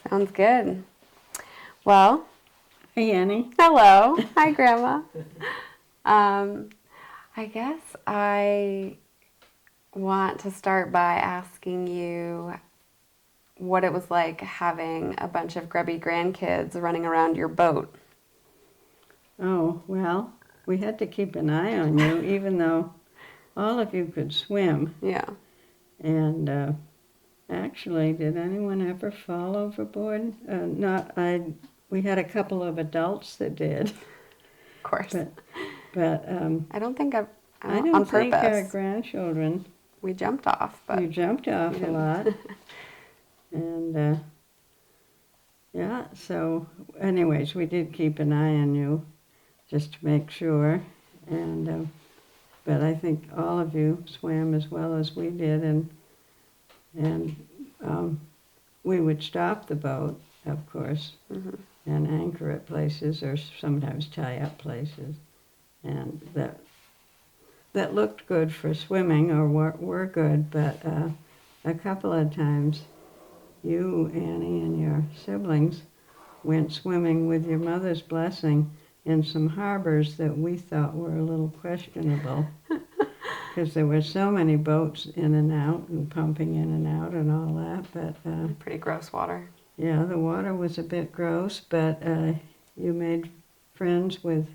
Sounds good. Well, Hey, Annie. hello. Hi, Grandma. Um, I guess I want to start by asking you what it was like having a bunch of grubby grandkids running around your boat. Oh, well, we had to keep an eye on you, even though all of you could swim. Yeah, And actually, did anyone ever fall overboard? Not I. We had a couple of adults that did, of course. but I don't think I don't on think our purpose. grandchildren. We jumped off, but You jumped we off a didn't. lot, and yeah. So, anyways, we did keep an eye on you just to make sure, and. But I think all of you swam as well as we did, and we would stop the boat, of course, Mhm. and anchor at places or sometimes tie up places, and that looked good for swimming or were good. But a couple of times, you, Annie, and your siblings went swimming with your mother's blessing in some harbors that we thought were a little questionable. Because there were so many boats in and out and pumping in and out and all that. But Pretty gross water. yeah, the water was a bit gross, but you made friends with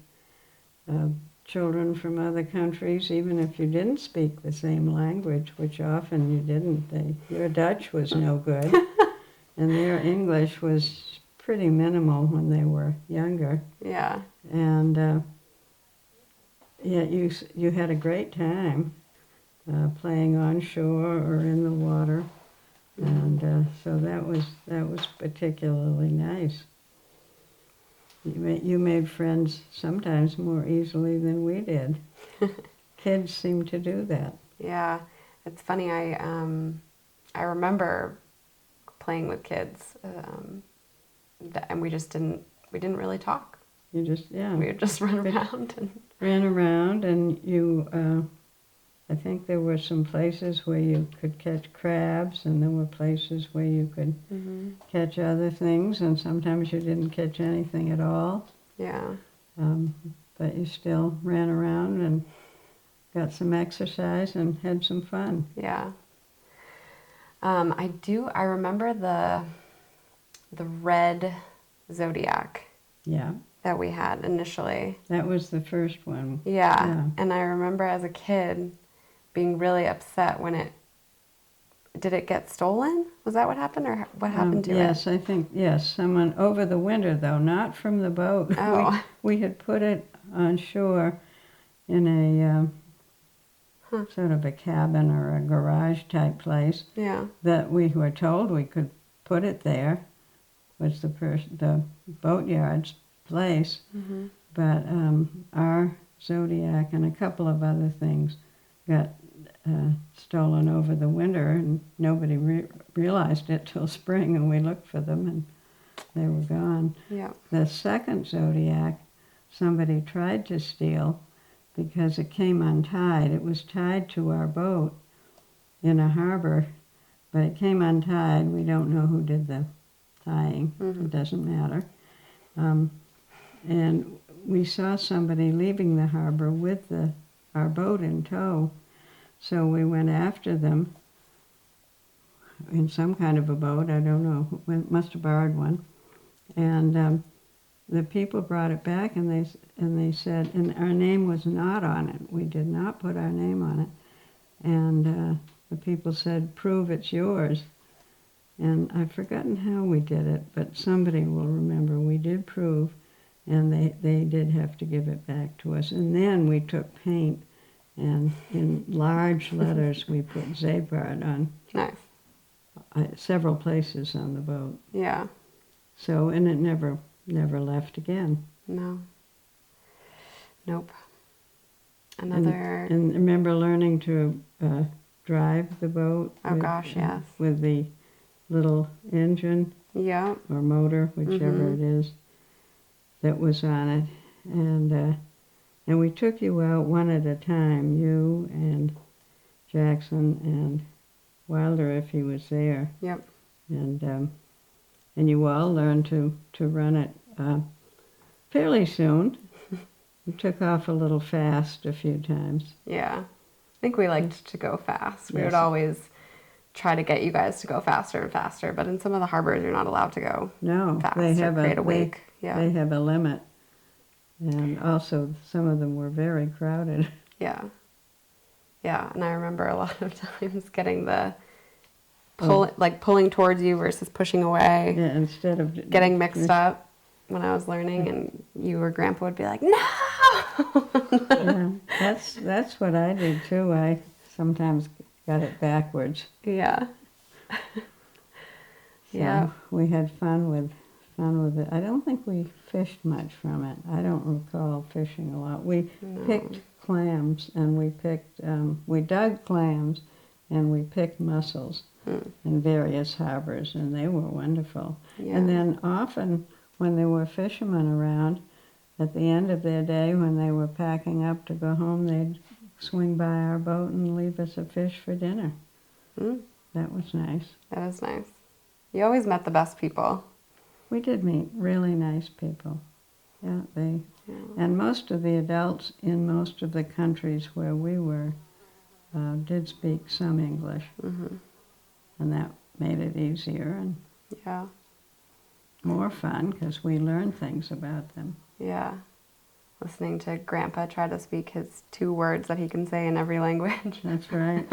uh, children from other countries, even if you didn't speak the same language, which often you didn't. Your Dutch was no good, and their English was pretty minimal when they were younger. Yeah. And yeah, you had a great time playing on shore or in the water, and so that was particularly nice. You made friends sometimes more easily than we did. Kids seem to do that. Yeah, it's funny. I remember playing with kids, and we didn't really talk. You just We would just run around and ran around, and you. I think there were some places where you could catch crabs, and there were places where you could catch other things, and sometimes you didn't catch anything at all. yeah. But you still ran around and got some exercise and had some fun. Yeah. I remember the red Zodiac Yeah, that we had initially. that was the first one. Yeah. Yeah. And I remember as a kid being really upset when did it get stolen? Was that what happened, or what happened to Yes, it? I think, yes. Someone over the winter, though, not from the boat. Oh. We had put it on shore in a sort of a cabin or a garage type place Yeah. that we were told we could put it there, was the boatyard's place. Mm-hmm. But our Zodiac and a couple of other things got stolen over the winter, and nobody realized it till spring, and we looked for them, and they were gone. Yeah. The second Zodiac, somebody tried to steal because it came untied. It was tied to our boat in a harbor, but it came untied. We don't know who did the tying. Mm-hmm. It doesn't matter. And we saw somebody leaving the harbor with our boat in tow. So we went after them in some kind of a boat. I don't know. We must have borrowed one. And the people brought it back, and they said, and our name was not on it. We did not put our name on it. And the people said, "Prove it's yours." And I've forgotten how we did it, but somebody will remember. We did prove, and they did have to give it back to us. And then we took paint, and in large letters we put Zabard on Nice. several places on the boat. Yeah. So, and it never left again. No. Nope. Another. And remember learning to drive the boat? Oh gosh, yes. With the little engine Yeah. or motor, whichever it is, that was on it. And we took you out one at a time, you and Jackson and Wilder if he was there. Yep. And and you all learned to run it fairly soon. You took off a little fast a few times. Yeah. I think we liked to go fast. We Yes. would always try to get you guys to go faster and faster, but in some of the harbors, you're not allowed to go No, fast they or have create a wake. Yeah. They have a limit, and also some of them were very crowded. Yeah. Yeah, and I remember a lot of times getting the Oh. pulling towards you versus pushing away, Yeah, instead of getting mixed up when I was learning, and you or Grandpa would be like, "No!" Yeah, that's what I did too. I sometimes got it backwards. Yeah. So Yeah. we had fun with it. I don't think we fished much from it. I don't recall fishing a lot. We No. picked clams, and we dug clams, and we picked mussels in various harbors, and they were wonderful. Yeah. And then often when there were fishermen around, at the end of their day when they were packing up to go home, they'd swing by our boat and leave us a fish for dinner. Mm. That was nice. That is nice. You always met the best people. We did meet really nice people. Yeah, and most of the adults in most of the countries where we were did speak some English, Mm-hmm. and that made it easier and Yeah. more fun because we learned things about them. Yeah. Listening to Grandpa try to speak his 2 words that he can say in every language. That's right.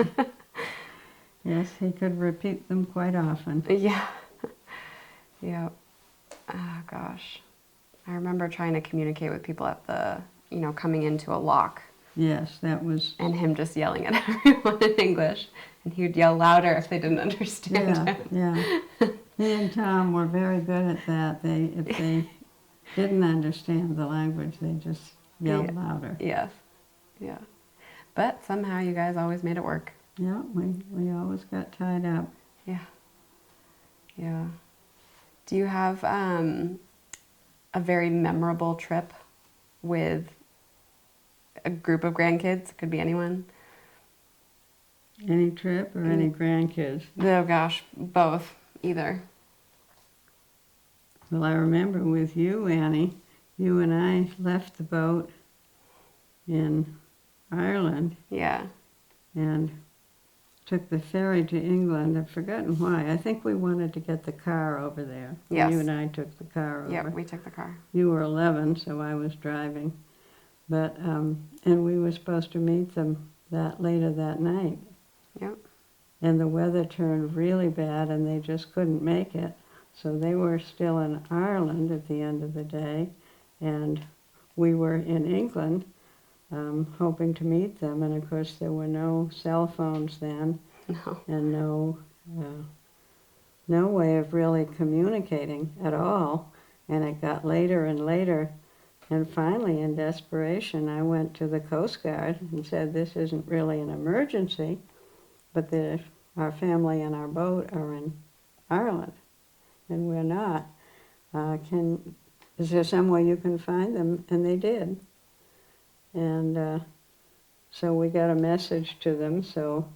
Yes, he could repeat them quite often. Yeah. Yeah. Oh, gosh. I remember trying to communicate with people at the, coming into a lock, Yes, that was. and him just yelling at everyone in English. And he would yell louder if they didn't understand Yeah, him. yeah. He and Tom were very good at that. If they didn't understand the language, they just yelled louder. Yes. Yeah. But somehow you guys always made it work. Yeah, we always got tied up. Yeah. Yeah. Do you have a very memorable trip with a group of grandkids? It could be anyone. Any trip or any grandkids? Oh gosh, both, either. Well, I remember with you, Annie, you and I left the boat in Ireland Yeah. and took the ferry to England. I've forgotten why. I think we wanted to get the car over there. Yes. You and I took the car over. Yeah, we took the car. You were 11, so I was driving. But and we were supposed to meet them later that night. Yep. And the weather turned really bad, and they just couldn't make it. So they were still in Ireland at the end of the day, and we were in England hoping to meet them. And of course, there were no cell phones then, No. and no way of really communicating at all. And it got later and later. And finally, in desperation, I went to the Coast Guard and said, "This isn't really an emergency, but our family and our boat are in Ireland, and we're not. Is there some way you can find them?" And they did. And so we got a message to them. So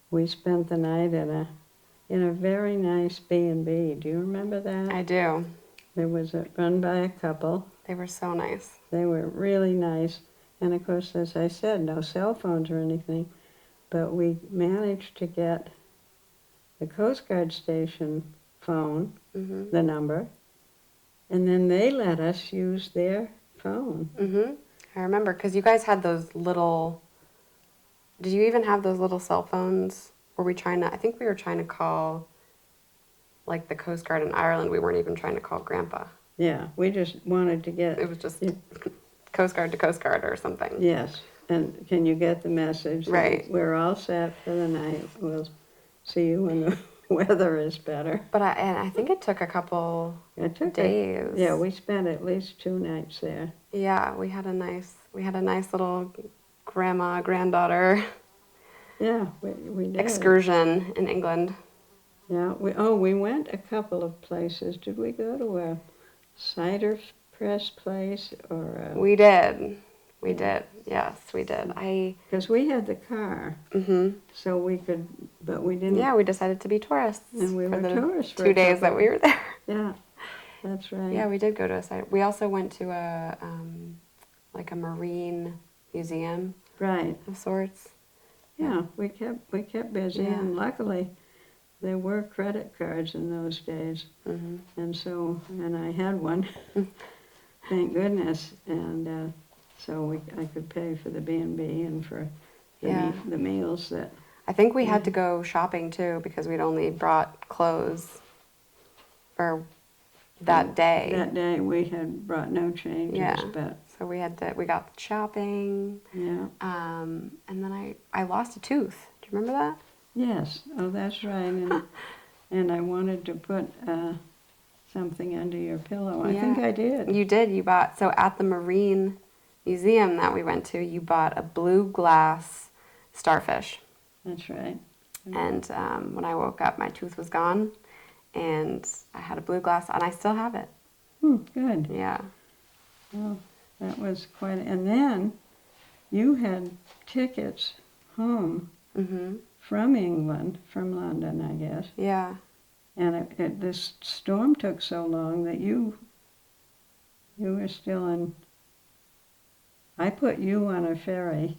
we spent the night in a very nice B&B. Do you remember that? I do. It was run by a couple. They were so nice. They were really nice. And of course, as I said, no cell phones or anything. But we managed to get the Coast Guard station phone, Mm-hmm. the number, and then they let us use their phone. Mm-hmm. I remember, because you guys had those little... Did you even have those little cell phones? Were we trying to... I think we were trying to call, like, the Coast Guard in Ireland. We weren't even trying to call Grandpa. Yeah, we just wanted to get... It was just Coast Guard to Coast Guard or something. Yes, and can you get the message? Right. We're all set for the night. We'll see you when the weather is better. But I think it took a couple days. Yeah, we spent at least 2 nights there. Yeah, we had a nice little granddaughter Yeah, we did. excursion in England. Yeah, we went a couple of places. Did we go to a cider press place or a... We did. We did. Yes, we did. Because we had the car, so we could, but we didn't. Yeah, we decided to be tourists. And we were tourists for 2 a days that couple- we were there. Yeah, that's right. Yeah, we did go to a site. We also went to like a marine museum Right. of sorts. Yeah, we kept busy, Yeah. and luckily there were credit cards in those days, and so I had one, thank goodness, and so I could pay for the B&B and for the meals that. I think we had to go shopping too because we'd only brought clothes for that day. That day we had brought no changes, Yeah. but So we got shopping. yeah. And then I lost a tooth. Do you remember that? Yes. Oh, that's right. And I wanted to put something under your pillow. I think I did. You did. You bought, so at the Marine Museum that we went to, you bought a blue glass starfish. That's right. And when I woke up, my tooth was gone. And I had a blue glass, and I still have it. Good. Yeah. Well, that was quite. And then you had tickets home from England, from London, I guess. Yeah. And this storm took so long that you were still in. I put you on a ferry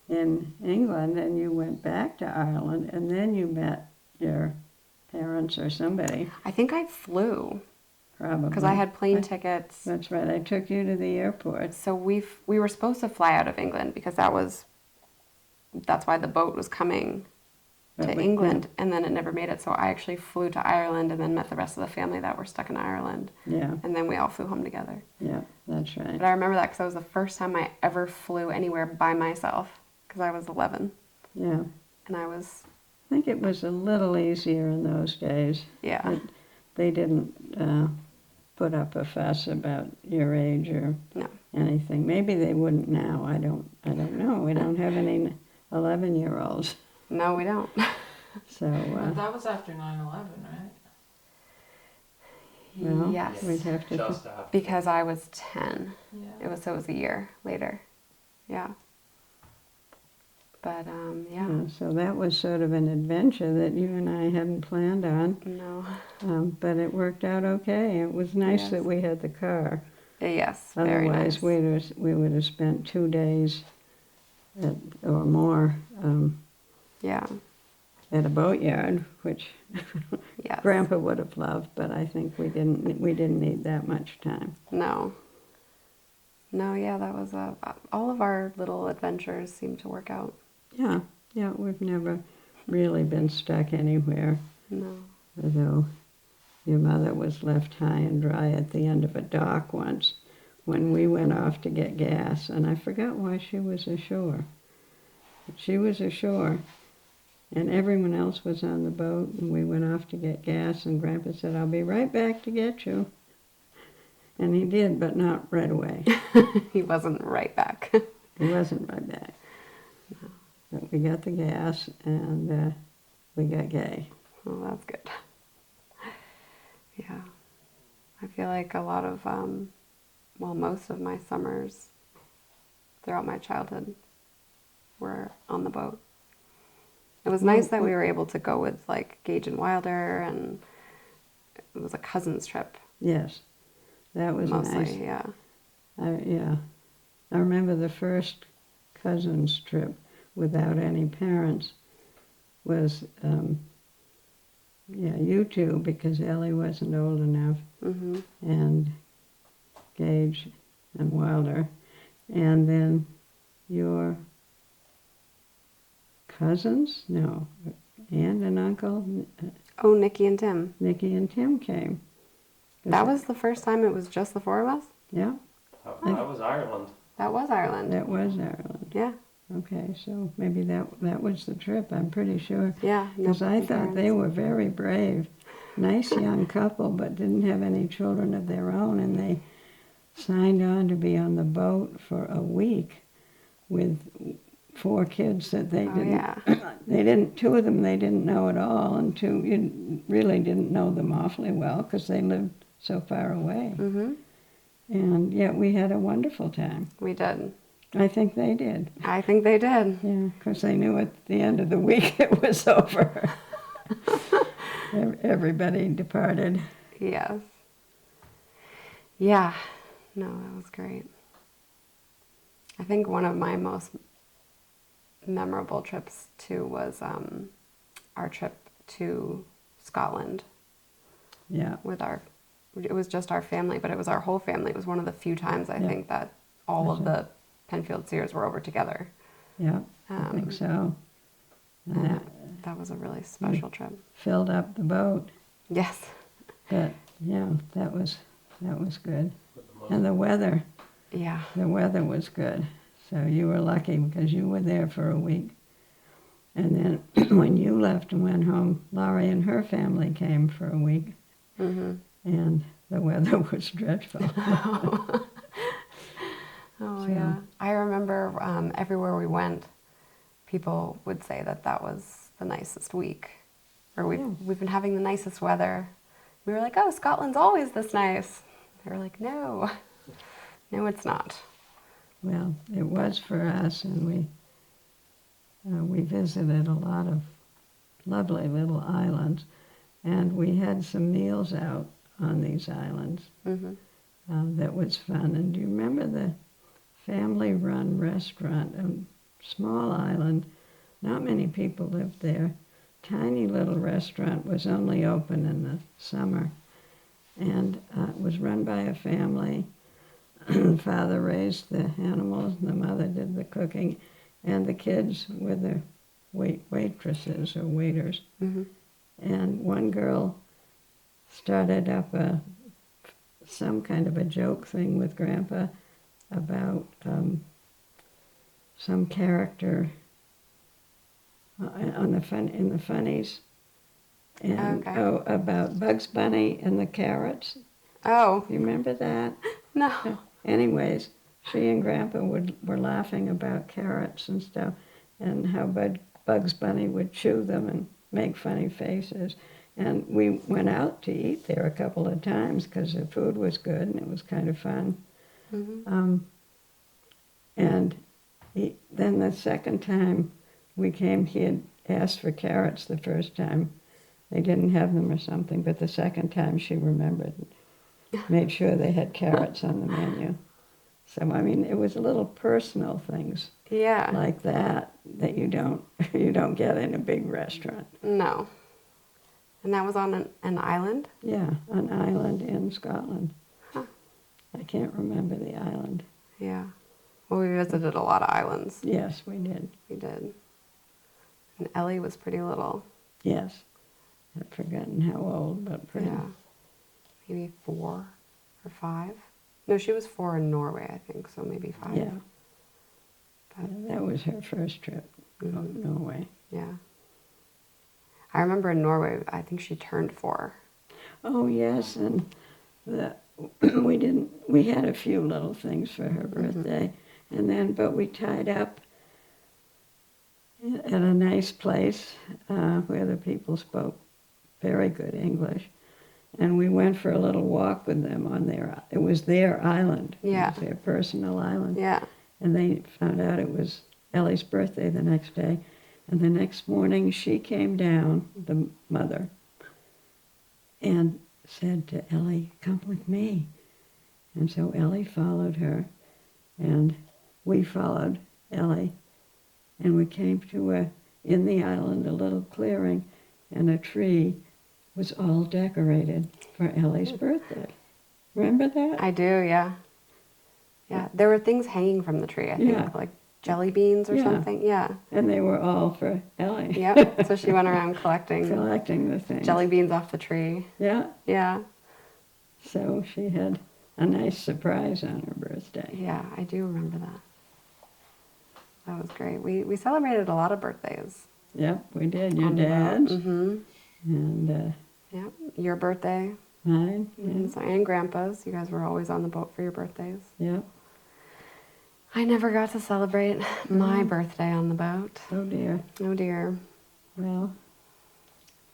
in England, and you went back to Ireland, and then you met your parents or somebody. I think I flew. Probably. Because I had plane tickets. That's right. I took you to the airport. So we were supposed to fly out of England because that's why the boat was coming to England, and then it never made it. So I actually flew to Ireland and then met the rest of the family that were stuck in Ireland. Yeah. And then we all flew home together. Yeah, that's right. But I remember that because that was the first time I ever flew anywhere by myself because I was 11. Yeah. And I was. I think it was a little easier in those days. Yeah. They didn't put up a fuss about your age or anything. Maybe they wouldn't now. I don't know. We don't have any 11-year-olds. No, we don't. So. But that was after 9/11, right? Well, yes. we'd have to. Just after. Because I was 10. Yeah. It was a year later. Yeah. But yeah. So that was sort of an adventure that you and I hadn't planned on. No. But it worked out okay. It was nice that we had the car. Yes, very nice. Otherwise, we would have spent 2 days or more at a boatyard, which Yes. Grandpa would have loved, but I think we didn't need that much time. No. No, yeah, that was all of our little adventures seemed to work out. Yeah, we've never really been stuck anywhere. No. Although your mother was left high and dry at the end of a dock once when we went off to get gas, and I forgot why she was ashore. But she was ashore, and everyone else was on the boat, and we went off to get gas, and Grandpa said, "I'll be right back to get you." And he did, but not right away. He wasn't right back. He wasn't right back. No. But we got the gas, and we got gay. Well, that's good. Yeah. I feel like a lot of, most of my summers throughout my childhood were on the boat. It was nice that we were able to go with, like, Gage and Wilder, and it was a cousin's trip. Yes, that was mostly, nice. Yeah. I remember the first cousin's trip without any parents was, you two, because Ellie wasn't old enough, and Gage and Wilder, and then your cousins? No, aunt and uncle? Oh, Nikki and Tim. Nikki and Tim came. That was the first time it was just the four of us? Yeah. That was Ireland. That was Ireland. That was Ireland. Yeah. Okay, so maybe that was the trip, I'm pretty sure. Yeah. Because I thought they were very brave. Nice young couple, but didn't have any children of their own, and they signed on to be on the boat for a week with 4 kids that they didn't, 2 of them they didn't know at all, and 2 you really didn't know them awfully well because they lived so far away. And yet we had a wonderful time. We did. I think they did. I think they did. Yeah, because they knew at the end of the week it was over. Everybody departed. Yes. Yeah. No, that was great. I think one of my most memorable trips too was our trip to Scotland Yeah, with it was just our family, but it was our whole family. It was one of the few times I think that all of the Penfield Sears were over together. yeah, I think so. And That was a really special trip. filled up the boat. Yes. But yeah, that was good. And the weather Yeah. was good. So you were lucky because you were there for a week. And then when you left and went home, Laurie and her family came for a week. Mm-hmm. And the weather was dreadful. Oh, So- yeah. I remember everywhere we went, people would say that that was the nicest week. Or we've been having the nicest weather. We were like, oh, Scotland's always this nice. They were like, no. No, it's not. Well, it was for us, and we visited a lot of lovely little islands, and we had some meals out on these islands. Mm-hmm. That was fun. And do you remember the family-run restaurant, a small island? Not many people lived there. Tiny little restaurant, was only open in the summer, and it was run by a family. The father raised the animals, and the mother did the cooking, and the kids were the waitresses or waiters. Mm-hmm. And one girl started up some kind of a joke thing with Grandpa about some character in the funnies, and Okay. about Bugs Bunny and the carrots. Oh, You remember that? no. Anyways, she and Grandpa were laughing about carrots and stuff, and how Bugs Bunny would chew them and make funny faces. And we went out to eat there a couple of times because the food was good and it was kind of fun. Mm-hmm. And then the second time we came, he had asked for carrots the first time. They didn't have them or something, but the second time she remembered. Made sure they had carrots on the menu. So, I mean, it was little personal things Yeah. like that you don't get in a big restaurant. No. And that was on an island? Yeah, an island in Scotland. Huh. I can't remember the island. Yeah. Well, we visited a lot of islands. Yes, we did. We did. And Ellie was pretty little. Yes. I've forgotten how old, but pretty. Yeah. Maybe 4 or 5. No, she was 4 in Norway, I think, so maybe 5. Yeah. But, That was her first trip. Mhm. Norway. yeah. I remember in Norway, I think she turned 4. Oh yes, and we had a few little things for her birthday, but we tied up at a nice place where the people spoke very good English, and we went for a little walk with them on it was their island. Yeah. It was their personal island. Yeah. And they found out it was Ellie's birthday the next day, and the next morning she came down, the mother, and said to Ellie, "Come with me." And so Ellie followed her, and we followed Ellie, and we came to in the island, a little clearing, and a tree was all decorated for Ellie's birthday. Remember that? I do, yeah. Yeah. There were things hanging from the tree, I think, Yeah. like jelly beans or Yeah. something. Yeah. And they were all for Ellie. Yep. So she went around collecting Collecting the things. jelly beans off the tree. Yeah. Yeah. So she had a nice surprise on her birthday. Yeah, I do remember that. That was great. We celebrated a lot of birthdays. Yep, we did. Your dad's Mm-hmm. and Yep. Your birthday. mine. And Grandpa's. You guys were always on the boat for your birthdays. Yep. I never got to celebrate my birthday on the boat. Oh dear. Oh dear. Well,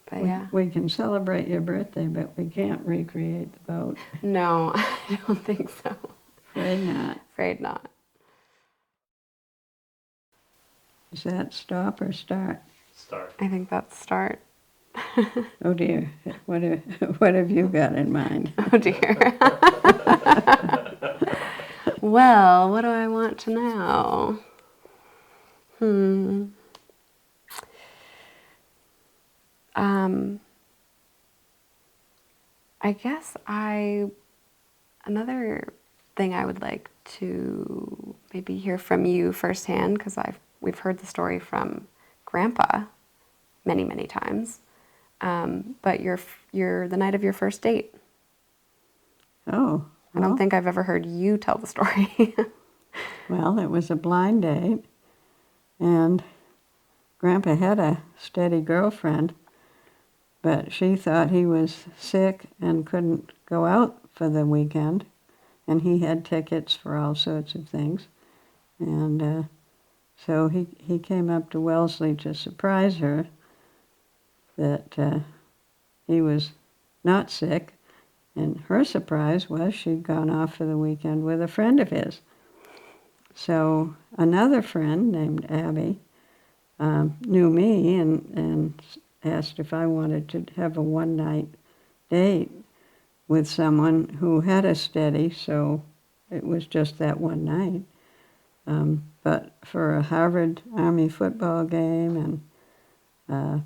But yeah. we can celebrate your birthday, but we can't recreate the boat. No, I don't think so. Afraid not. Afraid not. Is that stop or start? Start. I think that's start. Oh dear, what have you got in mind? Oh dear. Well, what do I want to know? I guess another thing I would like to maybe hear from you firsthand, because we've heard the story from Grandpa many, many times. But you're the night of your first date. Oh, I don't think I've ever heard you tell the story. well, it was a blind date, and Grandpa had a steady girlfriend, but she thought he was sick and couldn't go out for the weekend, and he had tickets for all sorts of things. And so he came up to Wellesley to surprise her that he was not sick, and her surprise was she'd gone off for the weekend with a friend of his. So another friend named Abbie knew me and asked if I wanted to have a one-night date with someone who had a steady, so it was just that one night. But for a Harvard Army football game and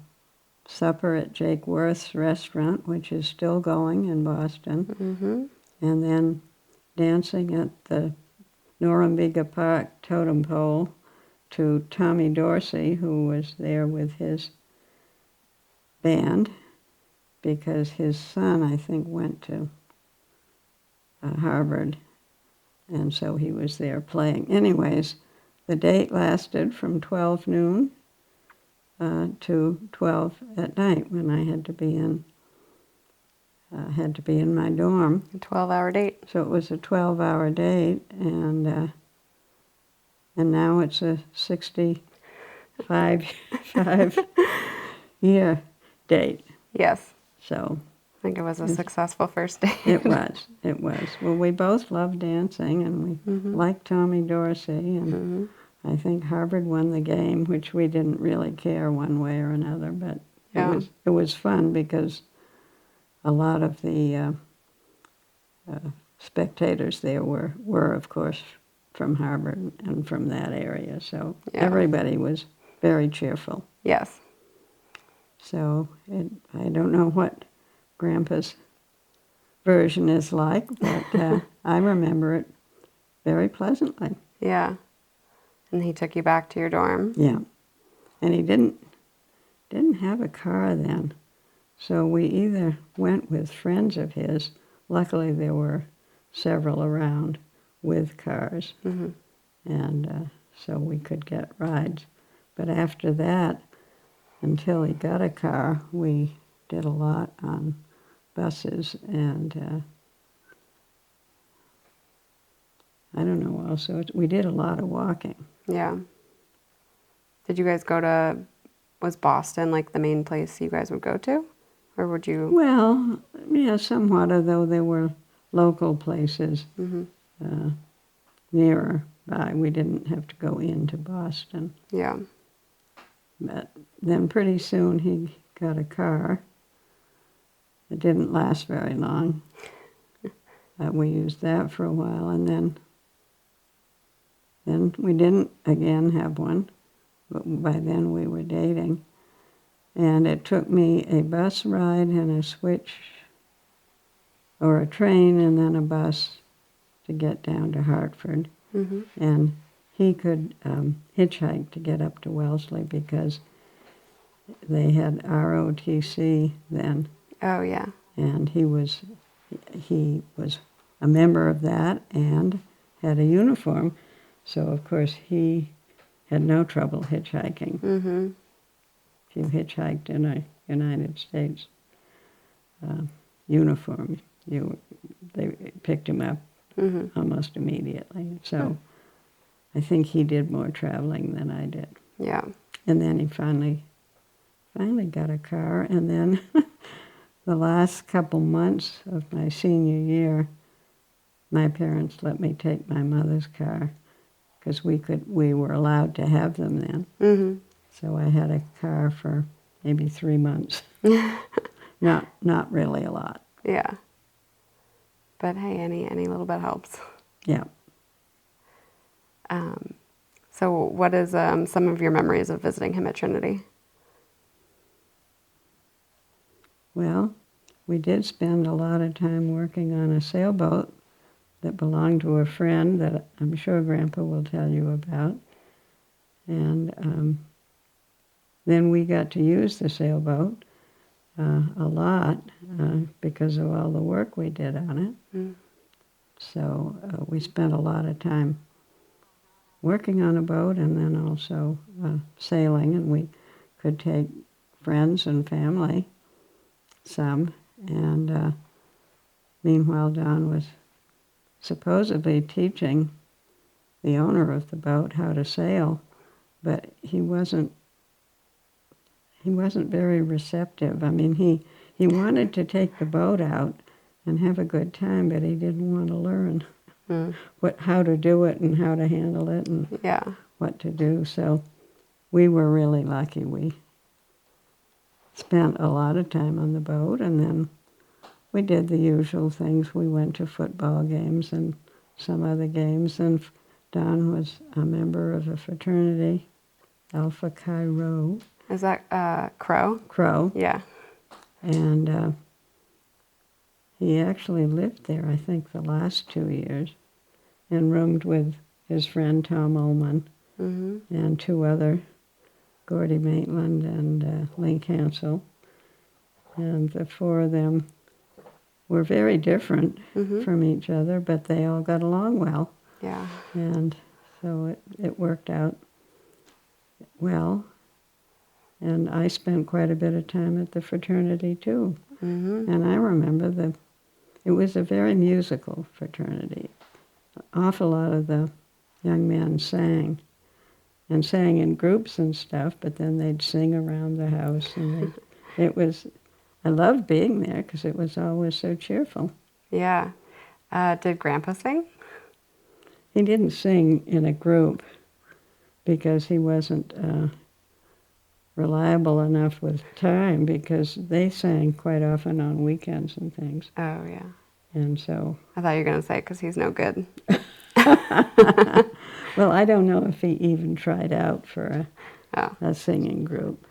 supper at Jake Worth's restaurant, which is still going in Boston, and then dancing at the Norumbega Park totem pole to Tommy Dorsey, who was there with his band, because his son, I think, went to Harvard, and so he was there playing. Anyways, the date lasted from 12 noon to 12 at night when I had to be in my dorm. A 12-hour date. So it was a 12-hour date, and now it's a 65-year date. Yes. So I think it was a successful first date. it was. Well, we both loved dancing, and we liked Tommy Dorsey, and I think Harvard won the game, which we didn't really care one way or another, but Yeah. it was fun because a lot of the spectators there were of course from Harvard and from that area, so Yeah. everybody was very cheerful. Yes. So I don't know what Grandpa's version is like, but I remember it very pleasantly. Yeah. And he took you back to your dorm. Yeah, and he didn't have a car then, so we either went with friends of his. Luckily, there were several around with cars, and so we could get rides. But after that, until he got a car, we did a lot on buses, and I don't know, also we did a lot of walking. Yeah. Did you guys was Boston like the main place you guys would go to? Or would you? Well, yeah, somewhat, although there were local places nearer by. We didn't have to go into Boston. Yeah. But then pretty soon he got a car. It didn't last very long. We used that for a while, and then we didn't again have one. But by then we were dating. And it took me a bus ride and a switch, or a train and then a bus to get down to Hartford. And he could hitchhike to get up to Wellesley because they had ROTC then. Oh, yeah. And he was a member of that and had a uniform. So, of course, he had no trouble hitchhiking. If you hitchhiked in a United States uniform, they picked him up almost immediately. So I think he did more traveling than I did. Yeah. And then he finally got a car, and then the last couple months of my senior year, my parents let me take my mother's car because we were allowed to have them then. Mm-hmm. So I had a car for maybe 3 months. Not really a lot. Yeah. But hey, any little bit helps. Yeah. So what is some of your memories of visiting him at Trinity? Well, we did spend a lot of time working on a sailboat that belonged to a friend that I'm sure Grandpa will tell you about. And then we got to use the sailboat a lot because of all the work we did on it. Mm. So we spent a lot of time working on a boat and then also sailing, and we could take friends and family, some, and meanwhile Don was supposedly teaching the owner of the boat how to sail, but he wasn't very receptive. I mean, he wanted to take the boat out and have a good time, but he didn't want to learn how to do it and how to handle it and Yeah. what to do. So we were really lucky. We spent a lot of time on the boat, and then we did the usual things. We went to football games and some other games, and Don was a member of a fraternity, Alpha Chi Rho. Is that Crow? Crow. Yeah. And he actually lived there, I think, the last 2 years, and roomed with his friend Tom Ullman and 2 other, Gordy Maitland and Link Hansel. And the 4 of them were very different from each other, but they all got along well. Yeah. And so it worked out well. And I spent quite a bit of time at the fraternity, too. And I remember it was a very musical fraternity. An awful lot of the young men sang, and sang in groups and stuff, but then they'd sing around the house. And I loved being there because it was always so cheerful. Yeah. Did Grandpa sing? He didn't sing in a group because he wasn't reliable enough with time, because they sang quite often on weekends and things. Oh, yeah. And so... I thought you were going to say because he's no good. Well, I don't know if he even tried out for a singing group.